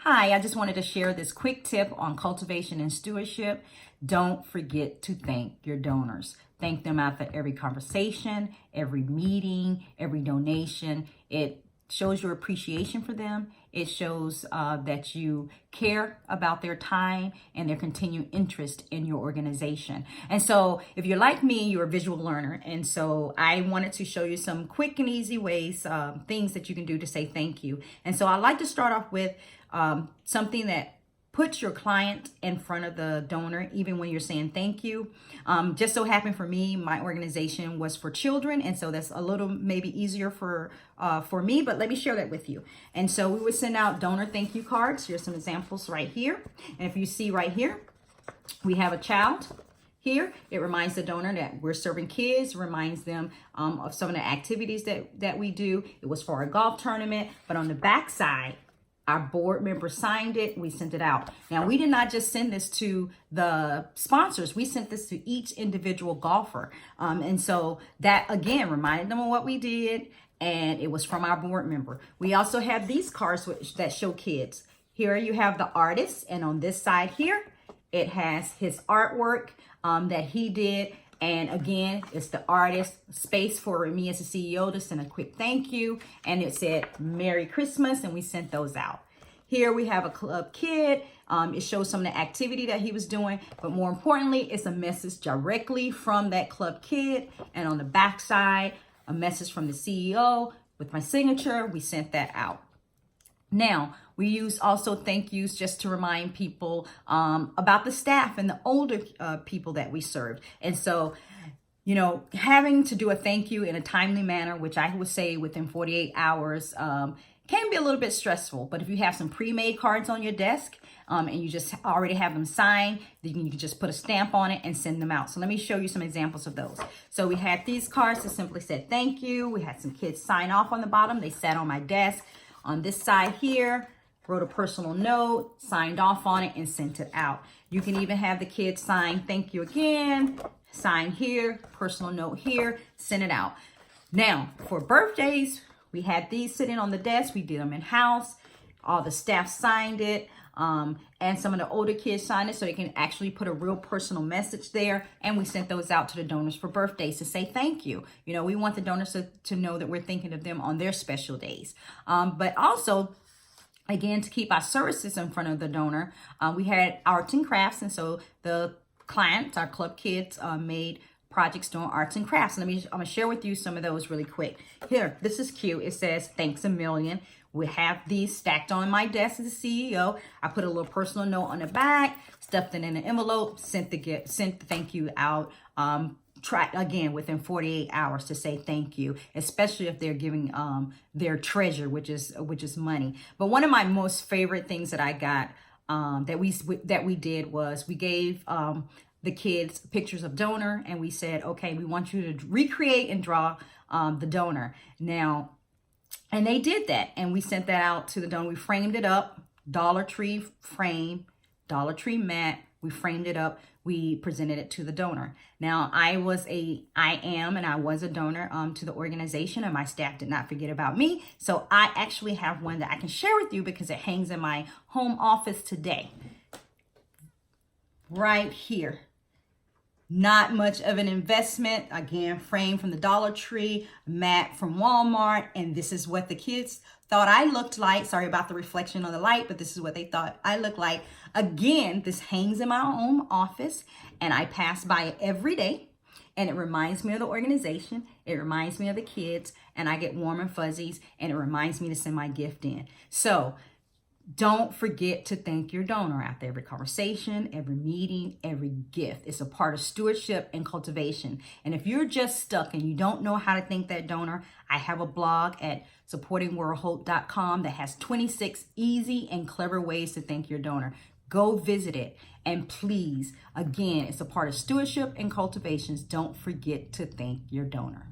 Hi, I just wanted to share this quick tip on cultivation and stewardship. Don't forget to thank your donors. Thank them after every conversation, every meeting, every donation. It shows your appreciation for them. It shows that you care about their time and their continued interest in your organization. And so if you're like me, you're a visual learner. And so I wanted to show you some quick and easy ways, things that you can do to say thank you. And so I like to start off with something that puts your client in front of the donor, even when you're saying thank you. Just so happened for me, my organization was for children. And so that's a little maybe easier for me, but let me share that with you. And so we would send out donor thank you cards. Here's some examples right here. And if you see right here, we have a child. Here, it reminds the donor that we're serving kids, reminds them of some of the activities that we do. It was for a golf tournament, but on the back side, our board member signed it. We sent it out. Now, we did not just send this to the sponsors. We sent this to each individual golfer. And so that, again, reminded them of what we did. And it was from our board member. We also have these cards that show kids. Here you have the artist. And on this side here, it has his artwork that he did. And again, it's the artist space for me as a CEO to send a quick thank you. And it said, Merry Christmas. And we sent those out. Here we have a club kid. It shows some of the activity that he was doing. But more importantly, it's a message directly from that club kid. And on the back side, a message from the CEO with my signature. We sent that out. Now, we use also thank yous just to remind people about the staff and the older people that we served. And so, you know, having to do a thank you in a timely manner, which I would say within 48 hours, can be a little bit stressful. But if you have some pre-made cards on your desk and you just already have them signed, then you can just put a stamp on it and send them out. So let me show you some examples of those. So we had these cards that simply said thank you. We had some kids sign off on the bottom. They sat on my desk. On this side here, wrote a personal note, signed off on it, and sent it out. You can even have the kids sign thank you again, sign here, personal note here, send it out. Now, for birthdays, we had these sitting on the desk. We did them in-house. All the staff signed it. And some of the older kids signed it so they can actually put a real personal message there. And we sent those out to the donors for birthdays to say thank you. You know, we want the donors to know that we're thinking of them on their special days. But also, again, to keep our services in front of the donor, we had arts and crafts. And so the clients, our club kids, made projects doing arts and crafts. I'm going to share with you some of those really quick. Here, this is cute. It says, thanks a million. We have these stacked on my desk as a CEO. I put a little personal note on the back, stuffed it in an envelope, sent the thank you out. Try again within 48 hours to say thank you, especially if they're giving their treasure, which is money. But one of my most favorite things that I got that we did was we gave the kids pictures of donor, and we said, okay, we want you to recreate and draw the donor now. And they did that, and we sent that out to the donor. We framed it up, Dollar Tree frame, Dollar Tree mat. We framed it up. We presented it to the donor. Now, I was a donor to the organization, and my staff did not forget about me. So I actually have one that I can share with you because it hangs in my home office today. Right here. Not much of an investment. Again, frame from the Dollar Tree, mat from Walmart. And this is what the kids thought I looked like. Sorry about the reflection on the light, but this is what they thought I looked like. Again, this hangs in my home office, and I pass by it every day. And it reminds me of the organization. It reminds me of the kids, and I get warm and fuzzies, and it reminds me to send my gift in. So don't forget to thank your donor after every conversation, every meeting, every gift. It's a part of stewardship and cultivation. And if you're just stuck and you don't know how to thank that donor, I have a blog at supportingworldhope.com that has 26 easy and clever ways to thank your donor. Go visit it. And please, again, it's a part of stewardship and cultivations. Don't forget to thank your donor.